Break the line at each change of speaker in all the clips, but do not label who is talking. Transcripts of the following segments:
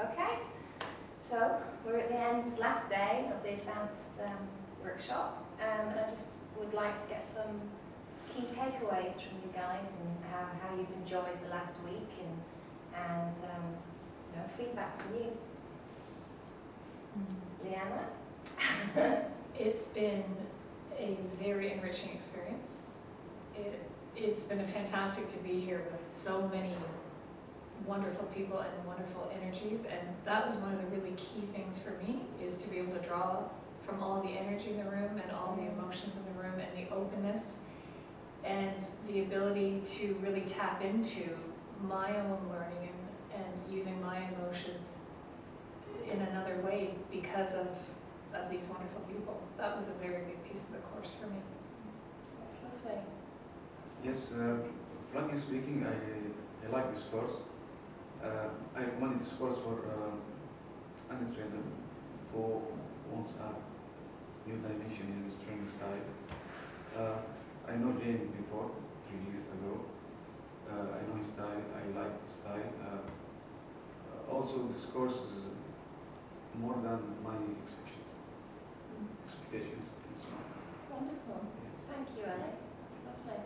Okay, so we're at the end, last day of the advanced workshop, and I just would like to get some key takeaways from you guys and how you've enjoyed the last week and feedback from you. Leanna?
It's been a very enriching experience. It's been fantastic to be here with so many wonderful people and wonderful energies, and that was one of the really key things for me, is to be able to draw from all the energy in the room and all the emotions in the room and the openness and the ability to really tap into my own learning and using my emotions in another way because of these wonderful people. That was a very big piece of the course for me.
That's lovely.
Yes, frankly speaking, I like this course. I recommend this course for any trainer who wants a new dimension in his training style. I know Jane before, 3 years ago. I know his style, I like his style. Also, this course is more than my expectations.
Wonderful. Thank you, Ellie. That's lovely.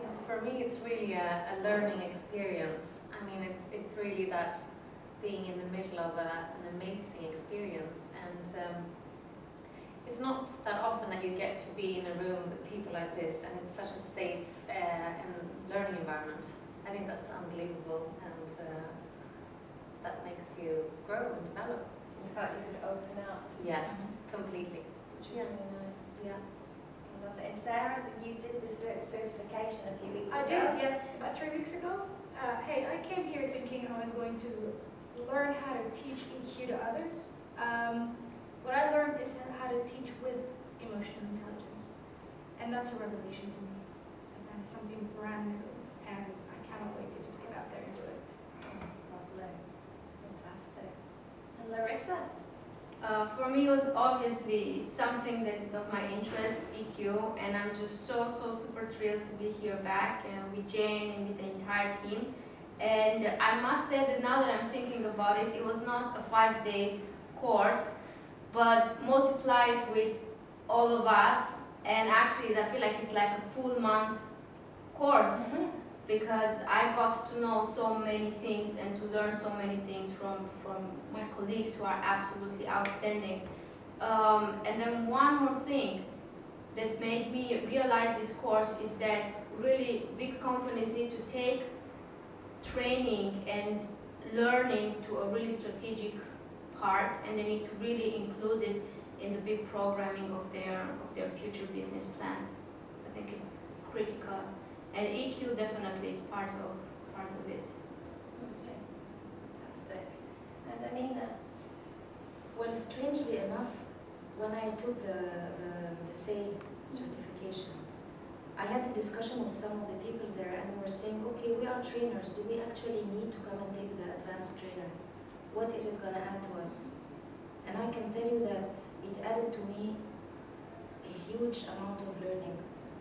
Yeah, for me it's really a learning experience. I mean, it's really that being in the middle of an amazing experience, and it's not that often that you get to be in a room with people like this, and it's such a safe and learning environment. I think that's unbelievable, and that makes you grow and develop.
In fact, you could open up.
Yes, completely.
Which is really nice.
Yeah.
I love it. And Sarah, you did the certification a few weeks
I
ago.
did, yes, about 3 weeks ago. Hey, I came here thinking I was going to learn how to teach EQ to others. What I learned is how to teach with emotional intelligence. And that's a revelation to me. And that's something brand new. And I cannot wait to just get out there and do it.
Lovely. Fantastic. And Larissa?
For me, it was obviously something that is of my interest, EQ, and I'm just so super thrilled to be here back with Jane and with the entire team. And I must say that now that I'm thinking about it, it was not a 5 days course, but multiplied with all of us, and actually I feel like it's like a full month course. Because I got to know so many things and to learn so many things from my colleagues who are absolutely outstanding. And then one more thing that made me realize this course is that really big companies need to take training and learning to a really strategic part, and they need to really include it in the big programming of their future business plans. I think it's critical. And EQ definitely is part of it.
Okay. Fantastic. And Amina?
Well, strangely enough, when I took the SAIL certification, I had a discussion with some of the people there, and we were saying, okay, we are trainers. Do we actually need to come and take the advanced trainer? What is it going to add to us? And I can tell you that it added to me a huge amount of learning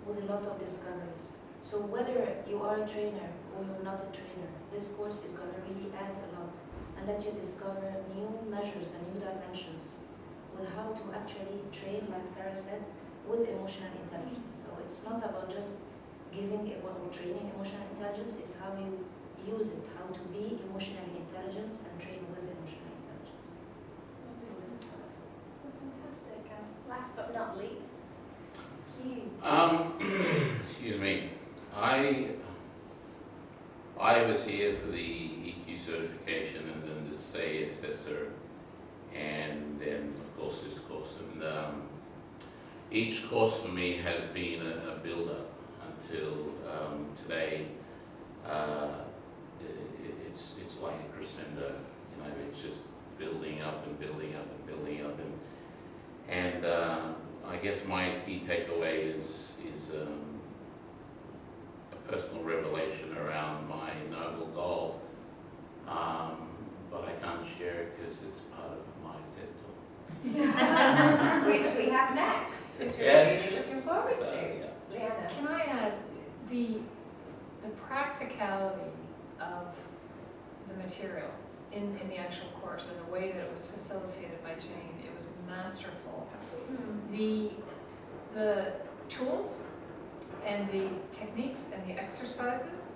with a lot of discoveries. So whether you are a trainer or you're not a trainer, this course is going to really add a lot and let you discover new measures and new dimensions with how to actually train, like Sarah said, with emotional intelligence. So it's not about just giving or training emotional intelligence, it's how you use it, how to be emotionally intelligent and train with emotional intelligence. So this is how I feel.
Well, fantastic. And last but not least, Hughes.
Excuse me. I was here for the EQ certification and then the SAY assessor, and then of course this course. And each course for me has been a build-up until today. It's like a crescendo, you know. It's just building up and building up and building up, and I guess my key takeaway is a personal revelation around my noble goal, but I can't share it because it's part of my TED Talk.
Which we have next, which we're
Yes.
really looking forward
So,
to.
yeah.
Leanna?
Can I add the practicality of the material in the actual course and the way that it was facilitated by Jane. It was masterful. The tools and the techniques and the exercises,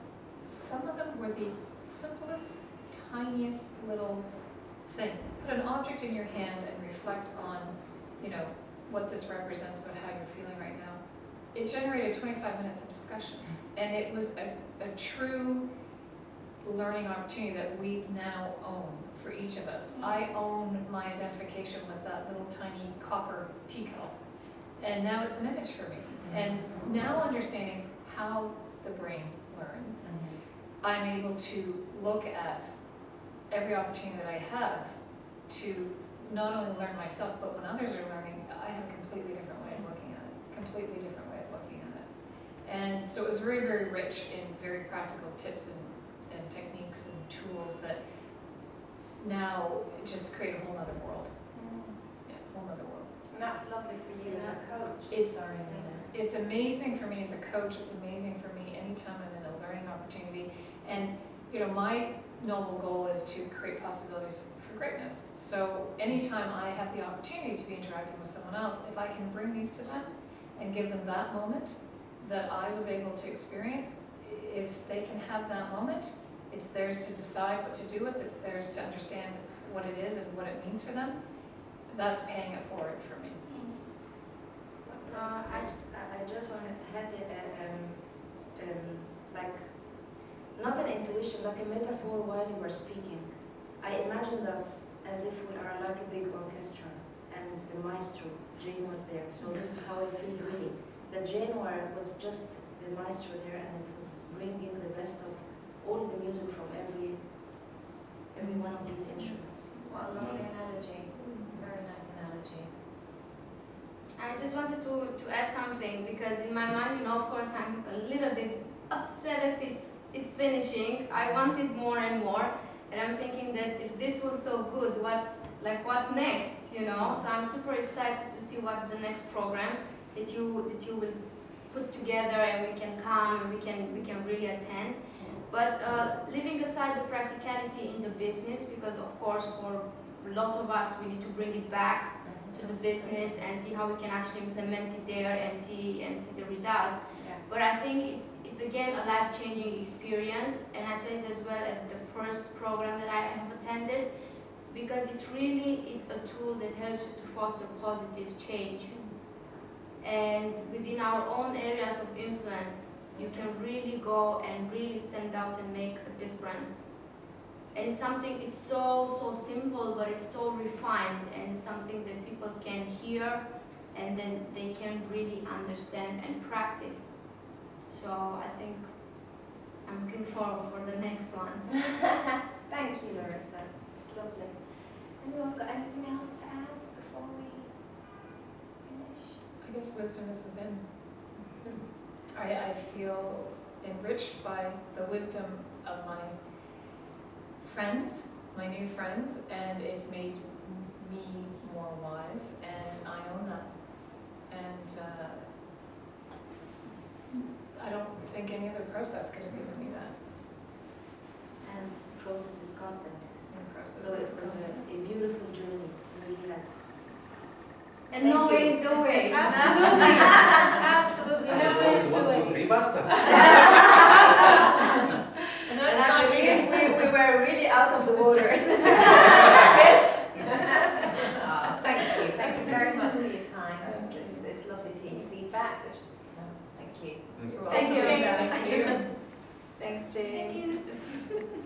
some of them were the simplest, tiniest little thing. Put an object in your hand and reflect on, you know, what this represents about how you're feeling right now. It generated 25 minutes of discussion, and it was a true learning opportunity that we now own for each of us. I own my identification with that little tiny copper tea kettle, and now it's an image for me. And now understanding how the brain learns, I'm able to look at every opportunity that I have to not only learn myself, but when others are learning, I have a completely different way of looking at it, completely different way of looking at it. And so it was very, very rich in very practical tips and techniques and tools that now just create a whole other world. Yeah, whole other world.
And that's lovely for you as a coach.
It's amazing for me as a coach. It's amazing for me anytime I'm in a learning opportunity. And you know, my noble goal is to create possibilities for greatness. So anytime I have the opportunity to be interacting with someone else, if I can bring these to them and give them that moment that I was able to experience, if they can have that moment, it's theirs to decide what to do with. It's theirs to understand what it is and what it means for them. That's paying it forward for me.
I just had like, not an intuition, like a metaphor while you were speaking. I imagined us as if we are like a big orchestra, and the maestro, Jane, was there. So this is how I feel really. That Jane was just the maestro there, and it was bringing the best of all the music from every one of these instruments.
What a lovely analogy. Very nice analogy.
I just wanted to add something, because in my mind, you know, of course, I'm a little bit upset that it's finishing. I wanted more and more, and I'm thinking that if this was so good, what's next, you know? So I'm super excited to see what's the next program that you will put together, and we can come and we can really attend. But leaving aside the practicality in the business, because of course for lots of us we need to bring it back to the business and see how we can actually implement it there and see the results.
Yeah.
But I think it's again a life-changing experience, and I said it as well at the first program that I have attended, because it's a tool that helps you to foster positive change. And within our own areas of influence, you can really go and really stand out and make a difference. And it's so simple, but it's so refined, and it's something that people can hear and then they can really understand and practice. So I think I'm looking forward for the next one.
Thank you, Larissa. It's lovely. Anyone got anything else to add before we finish?
I guess wisdom is within. I feel enriched by the wisdom of my friends, my new friends, and it's made me more wise, and I own that. And I don't think any other process could have given me that.
And the process is content.
Process
So it was a beautiful journey, really had.
And no way is the way.
Absolutely. Absolutely. No way is the
1, 2,
way.
3, basta.
And
And
that's
I
not
believe we were really out of the water.
Fish. Thank you. Thank you very much for your time. It's lovely to hear your feedback. Thank you.
Thank you.
Thank you.
Thank you.
Thank you.
Thanks, Jane.
Thank you.